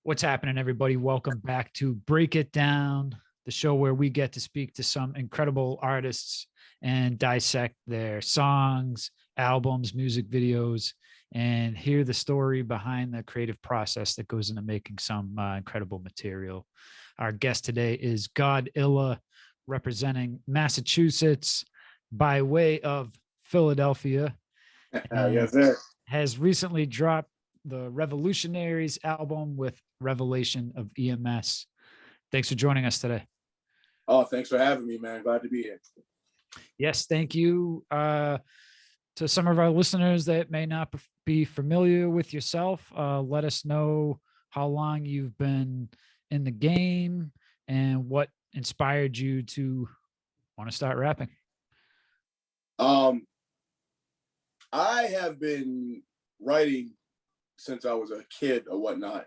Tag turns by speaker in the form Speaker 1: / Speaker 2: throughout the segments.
Speaker 1: What's happening, everybody? Welcome back to Break It Down, the show where we get to speak to some incredible artists and dissect their songs, albums, music videos, and hear the story behind the creative process that goes into making some incredible material. Our guest today is GoD, representing Massachusetts by way of Philadelphia.
Speaker 2: Yes, sir.
Speaker 1: Has recently dropped the RevILLutionAries album with Revalation of EMS. Thanks for joining us today.
Speaker 2: Oh, thanks for having me, man. Glad to be here.
Speaker 1: Yes, thank you. To some of our listeners that may not be familiar with yourself, let us know how long you've been in the game and what inspired you to want to start rapping.
Speaker 2: I have been writing since I was a kid or whatnot.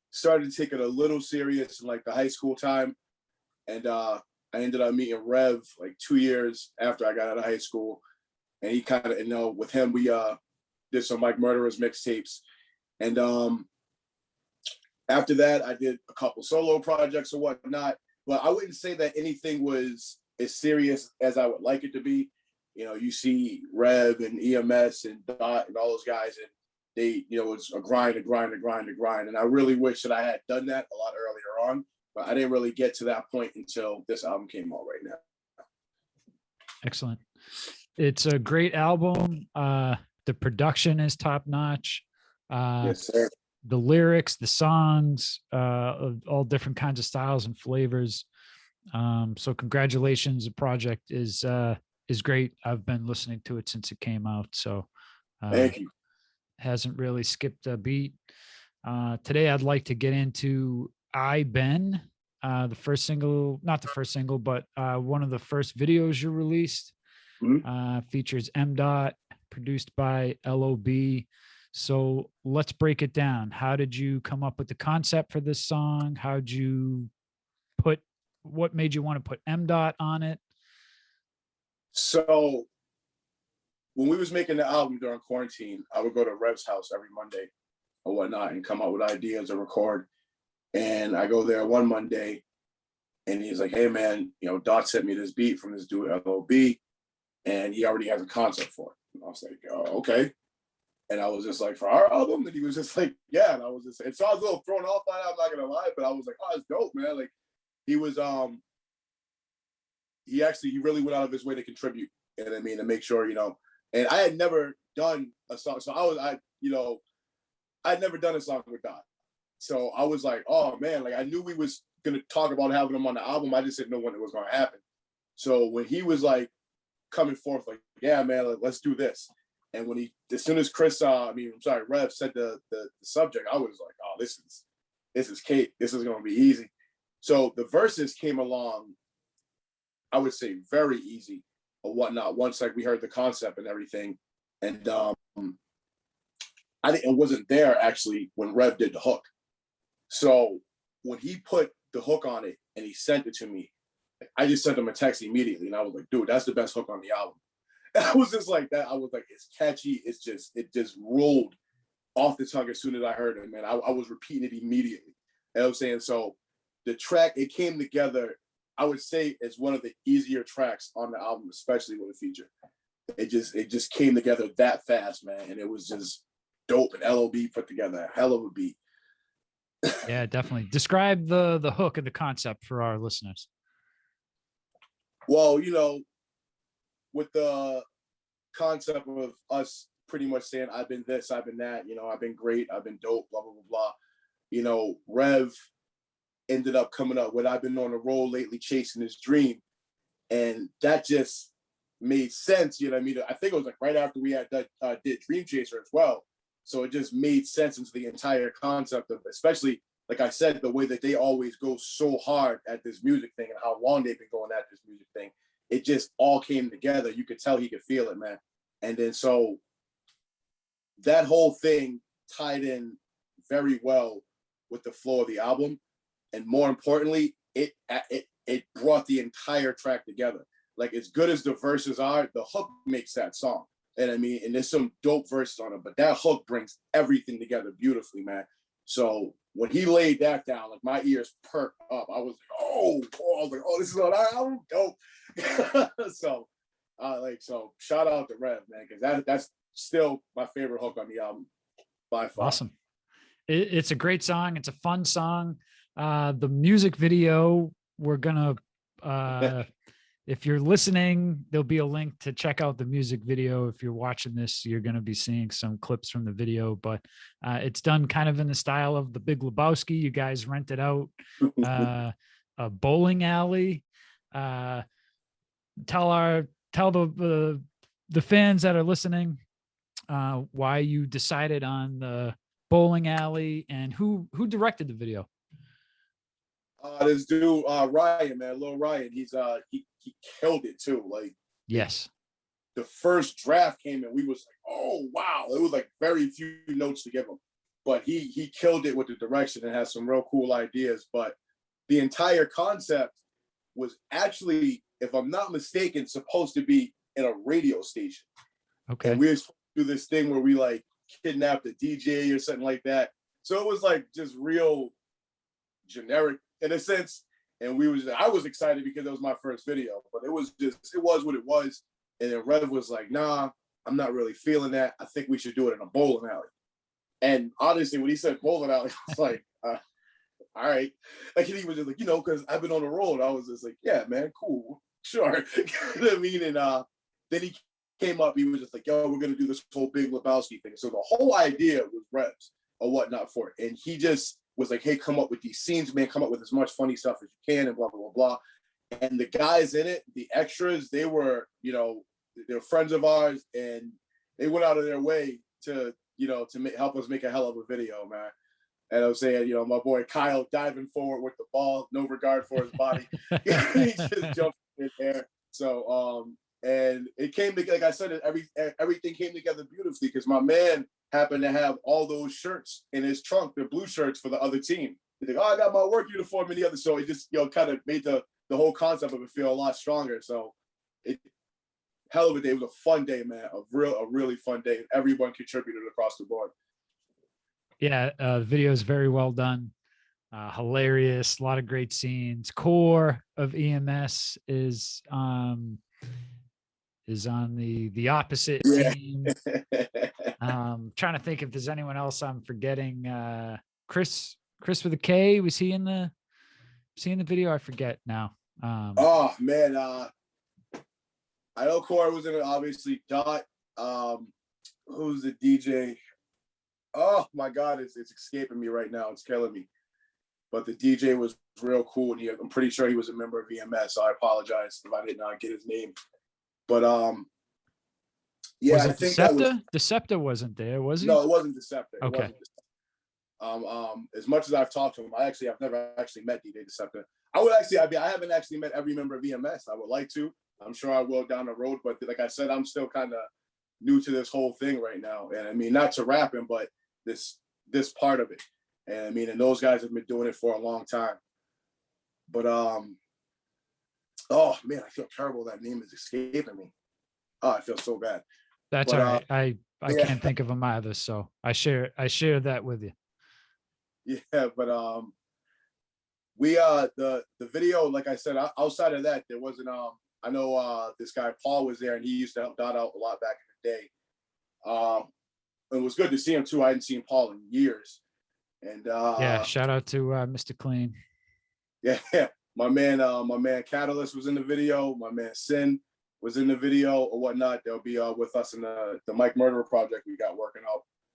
Speaker 2: Started to take it a little serious in like the high school time. And I ended up meeting Rev like 2 years after I got out of high school. And he kind of, with him, we did some like Murderers mixtapes. And after that, I did a couple solo projects or whatnot. But I wouldn't say that anything was as serious as I would like it to be. You see Rev and EMS and Dot and all those guys, and they, it's a grind. And I really wish that I had done that a lot earlier on, but I didn't really get to that point until this album came out right now.
Speaker 1: Excellent. It's a great album. The production is top notch.
Speaker 2: Yes, sir.
Speaker 1: The lyrics, the songs, of all different kinds of styles and flavors. So congratulations. The project is great. I've been listening to it since it came out. So
Speaker 2: thank you.
Speaker 1: Hasn't really skipped a beat. Today, I'd like to get into I've Been, the first single, not the first single, but one of the first videos you released. Features M. Produced by L.O.B. So let's break it down. How did you come up with the concept for this song? What made you want to put M. on it?
Speaker 2: So when we was making the album during quarantine, I would go to Rev's house every Monday or whatnot and come up with ideas to record. And I go there one Monday and he's like, hey man, Dot sent me this beat from this dude L.O.B. and he already has a concept for it. And I was like, oh, okay. And I was just like, for our album? And he was just like, yeah. And I was just, and so I was a little thrown off by that, I'm not gonna lie, but I was like, oh, it's dope, man. Like he was, he really went out of his way to contribute. And I mean, to make sure, and I had never done a song. So I'd never done a song with Dot. So I was like, oh man, like I knew we was going to talk about having him on the album. I just didn't know when it was going to happen. So when he was like coming forth, like, yeah, man, like, let's do this. And when as soon as Rev said the subject, I was like, oh, this is cake. This is going to be easy. So the verses came along, I would say very easy or whatnot. Once like we heard the concept and everything. And I wasn't there actually when Rev did the hook. So when he put the hook on it and he sent it to me, I just sent him a text immediately. And I was like, dude, that's the best hook on the album. And I was just like that. I was like, it's catchy. It just rolled off the tongue as soon as I heard it, man. I was repeating it immediately. You know what I'm saying? So the track, it came together, I would say it's one of the easier tracks on the album, especially with a feature. It just came together that fast, man. And it was just dope. And L.O.B. put together a hell of a beat.
Speaker 1: Yeah, definitely. Describe the hook and the concept for our listeners.
Speaker 2: Well, with the concept of us pretty much saying, I've been this, I've been that, I've been great, I've been dope, blah, blah, blah, blah. Rev ended up coming up with I've been on a roll lately chasing this dream. And that just made sense, I mean? I think it was like right after we had did Dream Chaser as well. So it just made sense into the entire concept of, especially, like I said, the way that they always go so hard at this music thing and how long they've been going at this music thing. It just all came together. You could tell he could feel it, man. And then so that whole thing tied in very well with the flow of the album. And more importantly, it brought the entire track together. Like as good as the verses are, the hook makes that song. And I mean, and there's some dope verses on it, but that hook brings everything together beautifully, man. So when he laid that down, like my ears perked up. I was like, oh, I was like, oh, this is what I'm dope. So shout out to Rev, man, because that's still my favorite hook on the album by far.
Speaker 1: Awesome. It's a great song. It's a fun song. The music video, we're gonna if you're listening, there'll be a link to check out the music video. If you're watching this, you're going to be seeing some clips from the video, but it's done kind of in the style of the Big Lebowski. You guys rented out a bowling alley. Tell the fans that are listening why you decided on the bowling alley and who directed the video.
Speaker 2: This dude, Ryan, man, Lil Rayy, he killed it too. Like,
Speaker 1: yes,
Speaker 2: the first draft came in, we was like, oh wow, it was like very few notes to give him, but he killed it with the direction and has some real cool ideas. But the entire concept was actually, if I'm not mistaken, supposed to be in a radio station.
Speaker 1: Okay,
Speaker 2: and we were supposed to do this thing where we like kidnapped a DJ or something like that. So it was like just real generic in a sense, and I was excited because it was my first video, but it was what it was. And then Rev was like, nah, I'm not really feeling that. I think we should do it in a bowling alley. And honestly, when he said bowling alley, I was like, all right. Like, he was just like, because I've been on the road. I was just like, yeah, man, cool, sure. You know what I mean? And then he came up, he was just like, yo, we're gonna do this whole Big Lebowski thing. So the whole idea was Rev's or whatnot for it. And he just was like, hey, come up with these scenes, man, come up with as much funny stuff as you can, and blah, blah, blah, blah. And the guys in it, the extras, they were, they're friends of ours, and they went out of their way to help us make a hell of a video, man. And I was saying, my boy Kyle diving forward with the ball, no regard for his body. He just jumped in there. So, and it came together, like I said, everything came together beautifully because my man happened to have all those shirts in his trunk, the blue shirts for the other team. He's like, oh, I got my work uniform in the other. So it just, kind of made the whole concept of it feel a lot stronger. So hell of a day. It was a fun day, man. A really fun day. Everyone contributed across the board.
Speaker 1: Yeah, the video is very well done. Hilarious, a lot of great scenes. Core of EMS is on the opposite team. Trying to think if there's anyone else I'm forgetting. Chris with a K, was he in the video? I forget now.
Speaker 2: Oh man, I know Core was in it, obviously. Dot, who's the DJ? Oh my God, it's escaping me right now. It's killing me. But the DJ was real cool, and I'm pretty sure he was a member of EMS. So I apologize if I did not get his name. But yeah,
Speaker 1: was it
Speaker 2: I think
Speaker 1: Decepta? Decepta wasn't there, was he?
Speaker 2: No, it wasn't Decepta.
Speaker 1: Okay.
Speaker 2: As much as I've talked to him, I've never actually met DJ Decepta. I haven't actually met every member of EMS. I would like to. I'm sure I will down the road, but like I said, I'm still kind of new to this whole thing right now. And I mean, not to rapping, but this part of it. And I mean, and those guys have been doing it for a long time. But oh man, I feel terrible. That name is escaping me. Oh, I feel so bad.
Speaker 1: That's all right. I can't think of them either. So I share that with you.
Speaker 2: Yeah, but we the video, like I said, outside of that, there wasn't I know this guy Paul was there, and he used to help Dot out a lot back in the day. It was good to see him too. I hadn't seen Paul in years. And
Speaker 1: yeah, shout out to Mr. Clean.
Speaker 2: Yeah, my man Catalyst was in the video. My man Sin was in the video or whatnot. They'll be with us in the Mike Murderer project we got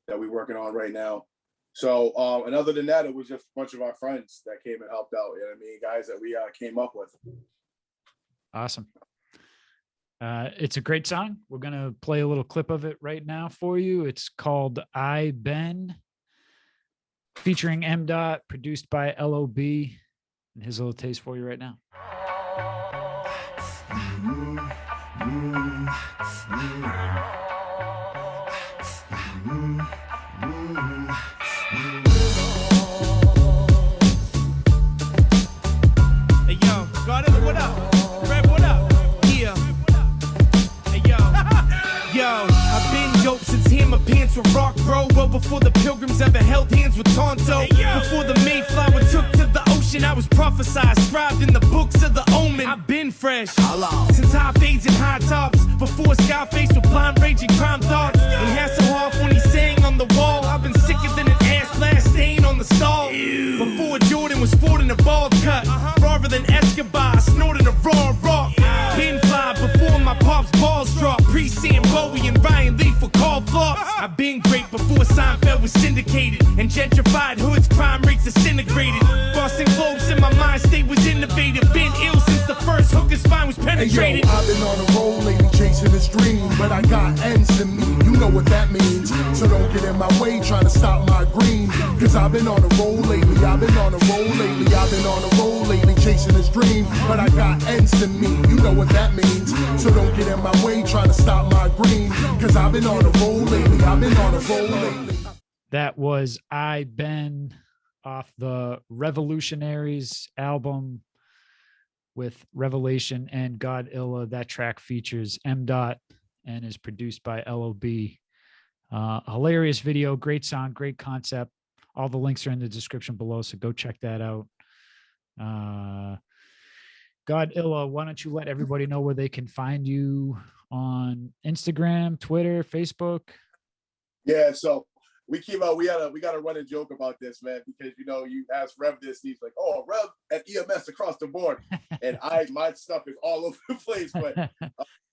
Speaker 2: that we're working on right now. So and other than that, it was just a bunch of our friends that came and helped out. You know what I mean? Guys that we came up with.
Speaker 1: Awesome. It's a great song. We're gonna play a little clip of it right now for you. It's called I Ben, featuring M. Dot, produced by L.O.B. And his little taste for you right now.
Speaker 3: Hey yo, God, what up? Rev, what up? Yeah. Hey yo. Yo, I've been dope since Hammer Pants were rock, bro. Well before the Pilgrims ever held hands with Tonto. Hey, before the prophesied, scribed in the books of the omen. I've been fresh since high fades and high tops. Before Scarface with blind raging crime thoughts. And Hasselhoff when he sang on the wall. I've been sicker than an ass blast stain on the stall. Before Jordan was sporting a ball cut. Rawer than Escobar, snorting a raw rock. Been fly before my pop's balls dropped. Pre-Sam Bowie and Ryan Lee for call flops. I've been great before Seinfeld was syndicated. And gentrified hoods, crime rates disintegrated. Boston Globes in my mind state was innovative. Been ill since the first hooker spine was penetrated.
Speaker 4: Hey, yo, I've been on a roll lately chasing this dream, but I got ends in me, you know what that means. So don't get in my way trying to stop my green. Cause I've been on a roll lately, I've been on a roll lately, I've been on a roll lately chasing this dream, but I got ends in me, you know what that means. So don't get in my way trying to stop my green. Cause I've been on a roll lately, I've been on a roll lately.
Speaker 1: That was I Ben off the RevILLutionAries album with Revalation and GoD. That track features M. and is produced by L.O.B. Hilarious video, great song, great concept. All the links are in the description below, so go check that out. GoD, why don't you let everybody know where they can find you on Instagram, Twitter, Facebook?
Speaker 2: Yeah, so we got a running joke about this, man, because you ask Rev this, he's like, oh, Rev at EMS across the board. And my stuff is all over the place. But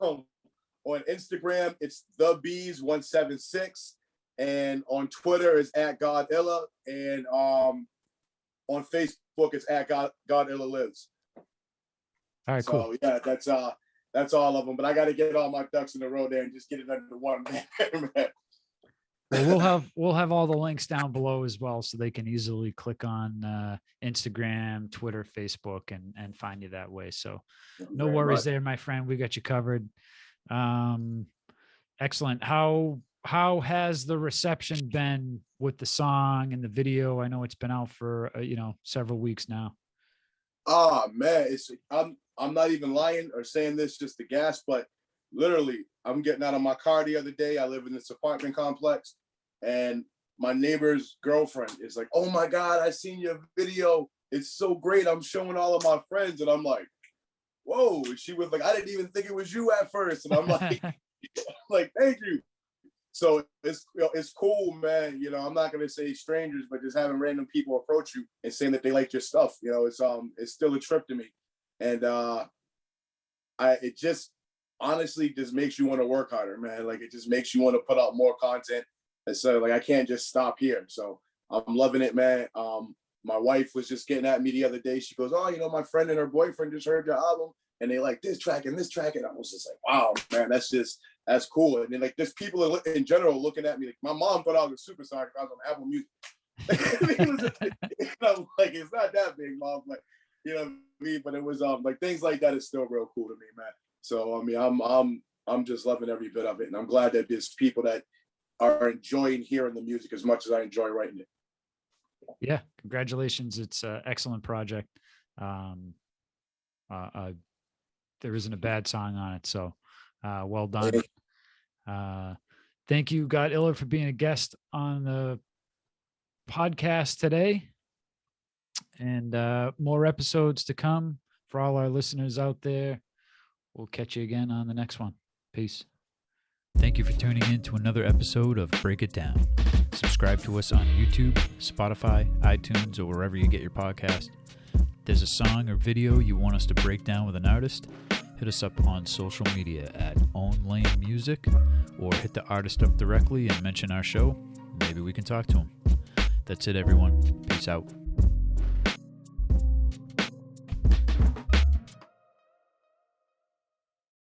Speaker 2: on Instagram, it's thebees176, and on Twitter it's at GoD, and on Facebook it's at GoD Lives. All right, cool. So yeah, that's all of them. But I got to get all my ducks in a row there and just get it under one man.
Speaker 1: Well, we'll have all the links down below as well, so they can easily click on Instagram, Twitter, Facebook, and find you that way. So no worries there, my friend. We got you covered. Excellent. How has the reception been with the song and the video? I know it's been out for several weeks now.
Speaker 2: Oh man, I'm not even lying or saying this just to gas, but literally, I'm getting out of my car the other day. I live in this apartment complex, and my neighbor's girlfriend is like, oh my God, I seen your video. It's so great. I'm showing all of my friends. And I'm like, whoa. She was like, I didn't even think it was you at first. And I'm like, thank you. So it's cool, man. I'm not going to say strangers, but just having random people approach you and saying that they like your stuff, it's still a trip to me. And it just honestly just makes you want to work harder, man. Like, it just makes you want to put out more content. And so I can't just stop here. So I'm loving it, man. My wife was just getting at me the other day. She goes, oh, my friend and her boyfriend just heard your album and they like this track and this track. And I was just like, wow, man, that's cool. And then there's people in general looking at me. Like, my mom thought I was a superstar because I was on Apple Music. I'm like, it's not that big, Mom. Like, you know what I mean? But it was things like that is still real cool to me, man. So I mean, I'm just loving every bit of it, and I'm glad that there's people that are enjoying hearing the music as much as I enjoy writing it.
Speaker 1: Yeah, congratulations! It's an excellent project. There isn't a bad song on it, so well done. Thank you, GoD, for being a guest on the podcast today, and more episodes to come for all our listeners out there. We'll catch you again on the next one. Peace. Thank you for tuning in to another episode of Break It Down. Subscribe to us on YouTube, Spotify, iTunes, or wherever you get your podcast. If there's a song or video you want us to break down with an artist, hit us up on social media at OwnLane Music, or hit the artist up directly and mention our show. Maybe we can talk to him. That's it, everyone. Peace out.